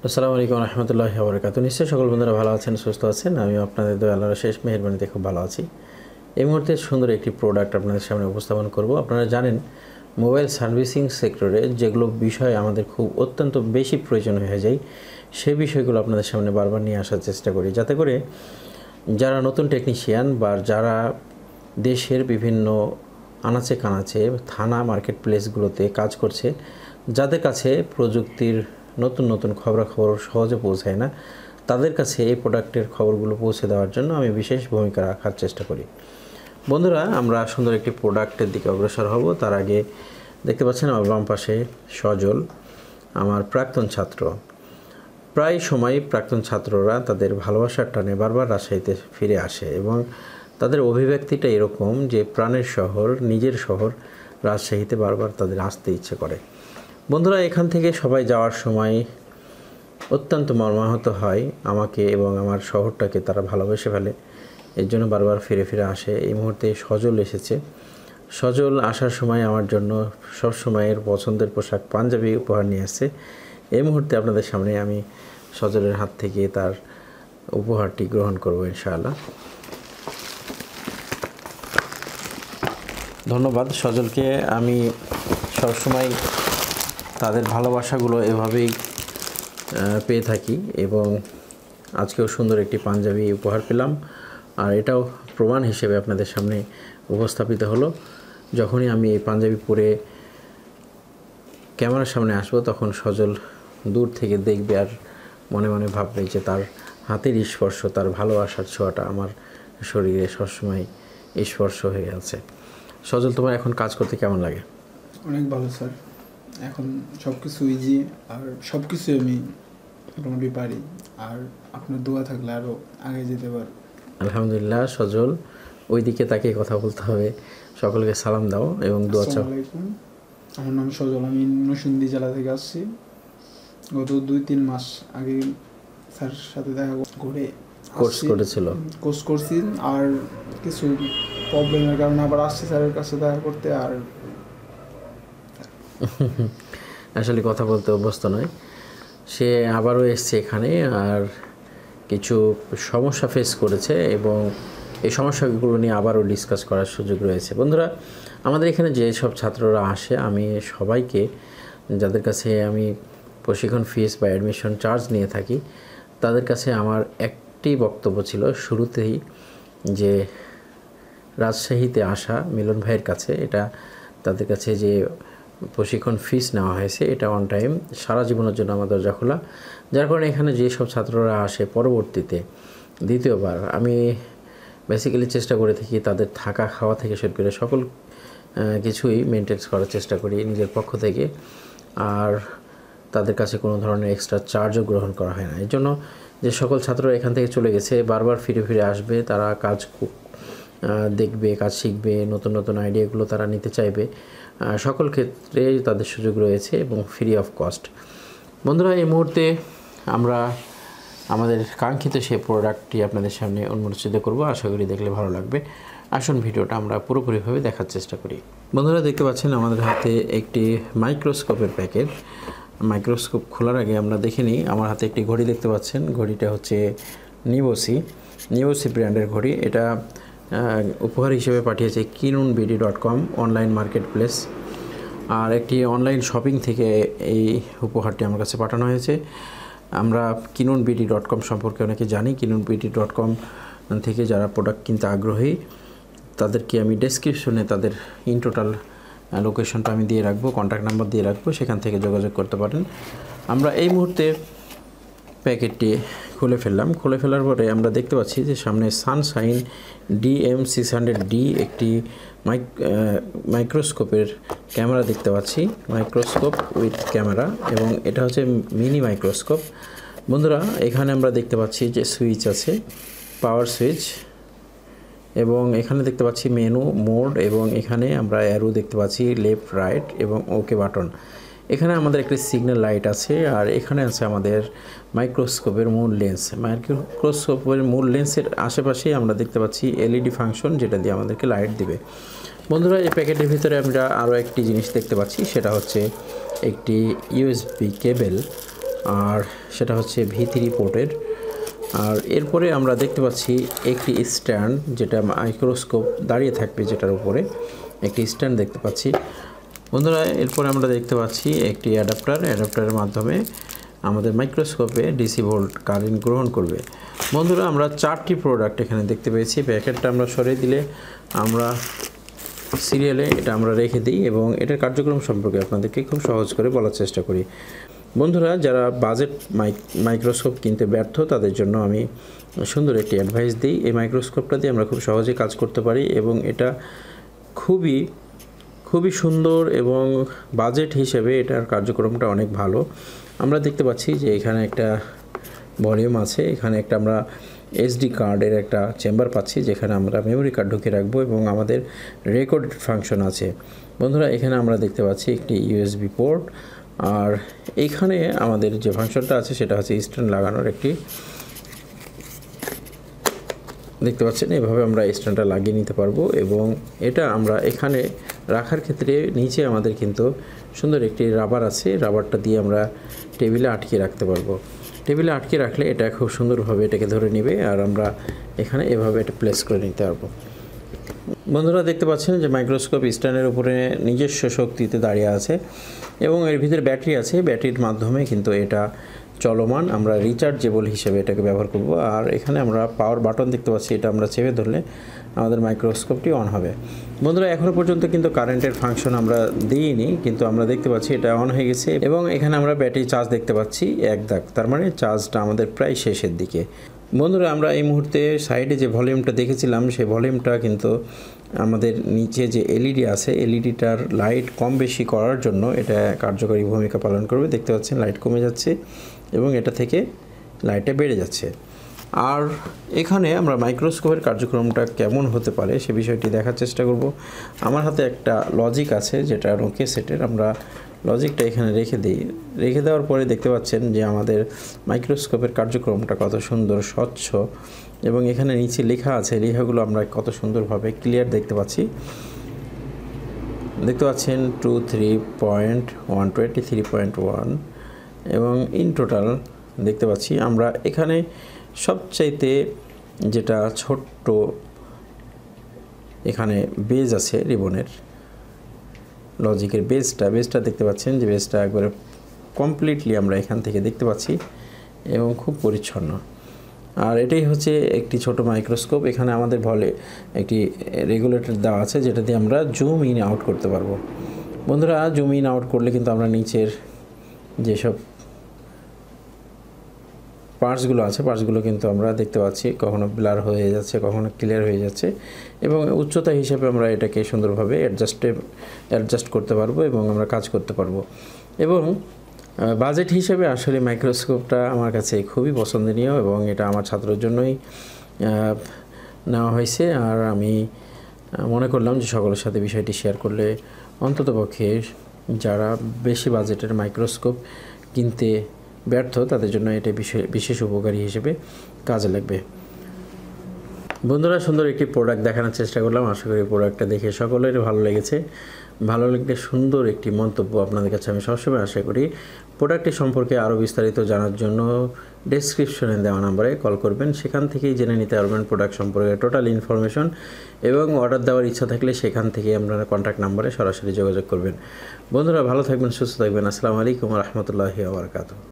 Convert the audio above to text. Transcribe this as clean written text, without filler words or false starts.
আসসালামু আলাইকুম রহমতুল্লাহি ওয়া বারাকাতুহু। নিশ্চয়ই সকল বন্ধুরা ভালো আছেন, সুস্থ আছেন। আমি আপনাদের দয়া আল্লাহর শেষ মেহেরবানিতে খুব ভালো আছি। এই মুহূর্তে সুন্দর একটি প্রোডাক্ট আপনাদের সামনে উপস্থাপন করব। আপনারা জানেন মোবাইল সার্ভিসিং সেক্টরে যেগুলো বিষয় আমাদের খুব অত্যন্ত বেশি প্রয়োজন হয়ে যায়, সেই বিষয়গুলো আপনাদের সামনে বারবার নিয়ে আসার চেষ্টা করি, যাতে করে যারা নতুন টেকনিশিয়ান বা যারা দেশের বিভিন্ন আনাচে কানাচে থানা মার্কেট প্লেসগুলোতে কাজ করছে, যাদের কাছে প্রযুক্তির নতুন নতুন খবরাখবর সহজে পৌঁছায় না, তাদের কাছে এই প্রোডাক্টের খবরগুলো পৌঁছে দেওয়ার জন্য আমি বিশেষ ভূমিকা রাখার চেষ্টা করি। বন্ধুরা, আমরা সুন্দর একটি প্রোডাক্টের দিকে অগ্রসর হব। তার আগে দেখতে পাচ্ছেন আমার বাম পাশে সজল, আমার প্রাক্তন ছাত্র। প্রায় সময় প্রাক্তন ছাত্ররা তাদের ভালোবাসার টানে বারবার রাজশাহীতে ফিরে আসে এবং তাদের অভিব্যক্তিটা এরকম যে প্রাণের শহর, নিজের শহর রাজশাহীতে বারবার তাদের আসতে ইচ্ছে করে। বন্ধুরা, এখান থেকে সবাই যাওয়ার সময় অত্যন্ত মর্মাহত হয় আমাকে এবং আমার শহরটাকে তারা ভালোবেসে ফেলে, এর জন্য বারবার ফিরে ফিরে আসে। এই মুহূর্তে সজল এসেছে। সজল আসার সময় আমার জন্য সব সময়ের পছন্দের পোশাক পাঞ্জাবি উপহার নিয়ে আসছে। এই মুহূর্তে আপনাদের সামনে আমি সজলের হাত থেকে তার উপহারটি গ্রহণ করব ইনশাআল্লাহ। ধন্যবাদ সজলকে। আমি সবসময় তাদের ভালোবাসাগুলো এভাবেই পেয়ে থাকি এবং আজকেও সুন্দর একটি পাঞ্জাবি উপহার পেলাম। আর এটাও প্রমাণ হিসেবে আপনাদের সামনে উপস্থাপিত হলো। যখনই আমি এই পাঞ্জাবি পরে ক্যামেরার সামনে আসবো, তখন সজল দূর থেকে দেখবে আর মনে মনে ভাববে যে তার হাতের স্পর্শ, তার ভালোবাসার ছোঁয়াটা আমার শরীরে সবসময় স্পর্শ হয়ে আছে। সজল, তোমার এখন কাজ করতে কেমন লাগে? অনেক ভালো স্যার। এখন সব কিছু ইজি, আর সব কিছু আমি মোটামুটি পারি, আর আপনার দোয়া থাকলে আরও আগে যেতে পারবো। আলহামদুলিল্লাহ। সজল, ওইদিকে তাকে কথা বলতে হবে। সকলকে সালাম দাও এবং দোয়া চাও। আসসালামু আলাইকুম, আমার নাম সজল, আমি নরসিংদী জেলা থেকে আসছি। গত 2-3 মাস আগে স্যার সাথে দেখা করে কোর্স করেছিল, কোর্স করছি, আর কিছু প্রবলেমের কারণে আবার আসছি স্যারের কাছে দেখা করতে। আর আসলে কথা বলতে অভ্যস্ত নয়, সে আবারও এসছে এখানে আর কিছু সমস্যা ফেস করেছে এবং এই সমস্যাগুলো নিয়ে আবারও ডিসকাস করার সুযোগ রয়েছে। বন্ধুরা, আমাদের এখানে যে সব ছাত্ররা আসে, আমি সবাইকে, যাদের কাছে আমি প্রশিক্ষণ ফিস বা অ্যাডমিশন চার্জ নিয়ে থাকি, তাদের কাছে আমার একটি বক্তব্য ছিল শুরুতেই, যে রাজশাহীতে আসা মিলন ভাইয়ের কাছে, এটা তাদের কাছে যে প্রশিক্ষণ ফিস নেওয়া হয়েছে, এটা অন টাইম সারা জীবনের জন্য আমার দরজা খোলা। যার কারণে এখানে যেসব ছাত্ররা আসে পরবর্তীতে দ্বিতীয়বার, আমি বেসিক্যালি চেষ্টা করে থাকি তাদের থাকা খাওয়া থেকে শুরু করে সকল কিছুই মেনটেন করার চেষ্টা করি নিজের পক্ষ থেকে। আর তাদের কাছে কোনো ধরনের এক্সট্রা চার্জও গ্রহণ করা হয় না। এর জন্য যে সকল ছাত্ররা এখান থেকে চলে গেছে, বারবার ফিরে ফিরে আসবে, তারা কাজ দেখবে, কাজ শিখবে, নতুন নতুন আইডিয়াগুলো তারা নিতে চাইবে, সকল ক্ষেত্রে তাদের সুযোগ রয়েছে এবং ফ্রি অফ কস্ট। বন্ধুরা, এই মুহূর্তে আমরা আমাদের কাঙ্ক্ষিত সেই প্রোডাক্টটি আপনাদের সামনে উন্মোচিত করব। আশা করি দেখলে ভালো লাগবে। আসুন ভিডিওটা আমরা পুরোপুরিভাবে দেখার চেষ্টা করি। বন্ধুরা, দেখতে পাচ্ছেন আমাদের হাতে একটি মাইক্রোস্কোপের প্যাকেট। মাইক্রোস্কোপ খোলার আগে আমরা দেখে নিই, আমার হাতে একটি ঘড়ি দেখতে পাচ্ছেন। ঘড়িটা হচ্ছে নিবোসি ব্র্যান্ডের ঘড়ি। এটা উপহার হিসেবে পাঠিয়েছে kinunbd.com অনলাইন মার্কেট প্লেস। আর একটি অনলাইন শপিং থেকে এই উপহারটি আমার কাছে পাঠানো হয়েছে। আমরা kinunbd.com সম্পর্কে অনেকে জানি। kinunbd.com থেকে যারা প্রোডাক্ট কিনতে আগ্রহী, তাদেরকে আমি ডেসক্রিপশনে তাদের ইন টোটাল লোকেশনটা আমি দিয়ে রাখবো, কন্ট্যাক্ট নাম্বার দিয়ে রাখবো, সেখান থেকে যোগাযোগ করতে পারেন। আমরা এই মুহূর্তে প্যাকেটটি খুলে ফেললাম। খুলে ফেলার পরে আমরা দেখতে পাচ্ছি যে সামনে সানশাইন DM600D একটি মাইক্রোস্কোপের ক্যামেরা দেখতে পাচ্ছি, মাইক্রোস্কোপ উইথ ক্যামেরা, এবং এটা হচ্ছে মিনি মাইক্রোস্কোপ। বন্ধুরা, এখানে আমরা দেখতে পাচ্ছি যে সুইচ আছে, পাওয়ার সুইচ, এবং এখানে দেখতে পাচ্ছি মেনু, মোড, এবং এখানে আমরা অ্যারো দেখতে পাচ্ছি, লেফট রাইট এবং ওকে বাটন। এখানে আমাদের একটি সিগন্যাল লাইট আছে, আর এখানে আছে আমাদের মাইক্রোস্কোপের মূল লেন্স। মাইক্রোস্কোপের মূল লেন্সের আশেপাশেই আমরা দেখতে পাচ্ছি LED ফাংশন, যেটা দিয়ে আমাদেরকে লাইট দিবে। বন্ধুরা, এই প্যাকেটের ভিতরে আমরা আরও একটি জিনিস দেখতে পাচ্ছি, সেটা হচ্ছে একটি USB কেবেল। আর সেটা হচ্ছে V3 পোর্টের। আর এরপরে আমরা দেখতে পাচ্ছি একটি স্ট্যান্ড, যেটা মাইক্রোস্কোপ দাঁড়িয়ে থাকবে, যেটার উপরে একটি স্ট্যান্ড দেখতে পাচ্ছি। বন্ধুরা এরপরে আমরা দেখতে পাচ্ছি একটি অ্যাডাপ্টারের মাধ্যমে আমাদের মাইক্রোস্কোপে ডিসি ভোল্ট কারেন্ট গ্রহণ করবে। বন্ধুরা আমরা 4টি প্রোডাক্ট এখানে দেখতে পেয়েছি। প্যাকেটটা আমরা সরিয়ে দিলে আমরা সিরিয়ালে এটা আমরা রেখে দিই এবং এটার কার্যক্রম সম্পর্কে আপনাদেরকে খুব সহজ করে বলার চেষ্টা করি। বন্ধুরা যারা বাজেট মাইক্রোস্কোপ কিনতে ব্যর্থ, তাদের জন্য আমি সুন্দর একটি অ্যাডভাইস দিই। এই মাইক্রোস্কোপটা দিয়ে আমরা খুব সহজে কাজ করতে পারি এবং এটা খুবই সুন্দর এবং বাজেট হিসেবে এটার কার্যক্রমটা অনেক ভালো। আমরা দেখতে পাচ্ছি যে এখানে একটা ভলিউম আছে, এখানে একটা আমরা SD কার্ডের একটা চেম্বার পাচ্ছি, যেখানে আমরা মেমোরি কার্ড ঢুকিয়ে রাখবো এবং আমাদের রেকর্ড ফাংশন আছে। বন্ধুরা এখানে আমরা দেখতে পাচ্ছি একটি USB পোর্ট, আর এইখানে আমাদের যে ফাংশনটা আছে সেটা হচ্ছে স্ট্যান্ড লাগানোর একটি, দেখতে পাচ্ছেন এভাবে আমরা স্ট্যান্ডটা লাগিয়ে নিতে পারবো এবং এটা আমরা এখানে রাখার ক্ষেত্রে নিচে আমাদের কিন্তু সুন্দর একটি রাবার আছে, রাবারটা দিয়ে আমরা টেবিলে আটকে রাখতে পারবো। টেবিলে আটকে রাখলে এটা খুব সুন্দরভাবে এটাকে ধরে নেবে আর আমরা এখানে এভাবে এটা প্লেস করে নিতে পারবো। বন্ধুরা দেখতে পাচ্ছেন যে মাইক্রোস্কোপ স্ট্যান্ডের উপরে নিজস্ব শক্তিতে দাঁড়িয়ে আছে এবং এর ভিতরে ব্যাটারি আছে। ব্যাটারির মাধ্যমে কিন্তু এটা চলমান, আমরা রিচার্জেবল হিসেবে এটাকে ব্যবহার করব। আর এখানে আমরা পাওয়ার বাটন দেখতে পাচ্ছি, এটা আমরা চেপে ধরলে আমাদের মাইক্রোস্কোপটি অন হবে। বন্ধুরা এখনও পর্যন্ত কিন্তু কারেন্টের ফাংশন আমরা দিইনি, কিন্তু আমরা দেখতে পাচ্ছি এটা অন হয়ে গেছে এবং এখানে আমরা ব্যাটারি চার্জ দেখতে পাচ্ছি 1 দাগ, তার মানে চার্জটা আমাদের প্রায় শেষের দিকে। বন্ধুরা আমরা এই মুহূর্তে সাইডে যে ভলিউমটা দেখেছিলাম, সেই ভলিউমটা কিন্তু আমাদের নিচে যে LED আছে, LEDটার লাইট কম বেশি করার জন্য এটা কার্যকরী ভূমিকা পালন করবে। দেখতে পাচ্ছেন লাইট কমে যাচ্ছে এবং এটা থেকে লাইটটা বেড়ে যাচ্ছে। আর এখানে আমরা মাইক্রোস্কোপের কার্যক্রমটা কেমন হতে পারে সে বিষয়টি দেখার চেষ্টা করব। আমার হাতে একটা লজিক আছে, যেটা নোকিয়া সেটের। আমরা লজিকটা এখানে রেখে দেওয়ার পরে দেখতে পাচ্ছেন যে আমাদের মাইক্রোস্কোপের কার্যক্রমটা কত সুন্দর স্বচ্ছ এবং এখানে নিচে লেখা আছে, লেখাগুলো আমরা কত সুন্দরভাবে ক্লিয়ার দেখতে পাচ্ছি। দেখতে পাচ্ছেন 23.1 এবং ইন টোটাল দেখতে পাচ্ছি আমরা এখানে সবচাইতে যেটা ছোট্ট এখানে বেজ আছে রিবনের, লজিকের বেজটা দেখতে পাচ্ছেন যে বেজটা একবারে কমপ্লিটলি আমরা এখান থেকে দেখতে পাচ্ছি এবং খুব পরিচ্ছন্ন। আর এটাই হচ্ছে একটি ছোট মাইক্রোস্কোপ। এখানে আমাদের একটি রেগুলেটর দেওয়া আছে, যেটা দিয়ে আমরা জুম ইন আউট করতে পারবো। বন্ধুরা জুম ইন আউট করলে কিন্তু আমরা নিচের যেসব পার্টসগুলো আছে, পার্টসগুলো কিন্তু আমরা দেখতে পাচ্ছি কখনো ব্লার হয়ে যাচ্ছে, কখনো ক্লিয়ার হয়ে যাচ্ছে এবং উচ্চতা হিসেবে আমরা এটাকে সুন্দরভাবে অ্যাডজাস্ট করতে পারবো এবং আমরা কাজ করতে পারবো। এবং বাজেট হিসেবে আসলে মাইক্রোস্কোপটা আমার কাছে খুবই পছন্দনীয় এবং এটা আমার ছাত্রের জন্যই নেওয়া হয়েছে। আর আমি মনে করলাম যে সকলের সাথে বিষয়টি শেয়ার করলে অন্ততপক্ষে যারা বেশি বাজেটের মাইক্রোস্কোপ কিনতে ব্যর্থ, তাদের জন্য এটা বিশেষ উপকারী হিসেবে কাজে লাগবে। বন্ধুরা সুন্দর একটি প্রোডাক্ট দেখানোর চেষ্টা করলাম, আশা করি প্রোডাক্টটা দেখে সকলের ভালো লেগেছে। ভালো লাগলে সুন্দর একটি মন্তব্য আপনাদের কাছে আমি সবসময় আশা করি। প্রোডাক্টটি সম্পর্কে আরও বিস্তারিত জানার জন্য ডেসক্রিপশনে দেওয়া নাম্বারে কল করবেন, সেখান থেকেই জেনে নিতে পারবেন প্রোডাক্ট সম্পর্কে টোটাল ইনফরমেশন এবং অর্ডার দেওয়ার ইচ্ছা থাকলে সেখান থেকে আপনারা কন্ট্যাক্ট নাম্বারে সরাসরি যোগাযোগ করবেন। বন্ধুরা ভালো থাকবেন, সুস্থ থাকবেন। আসসালামু আলাইকুম ওয়া রাহমাতুল্লাহি ওয়া বারাকাতুহু।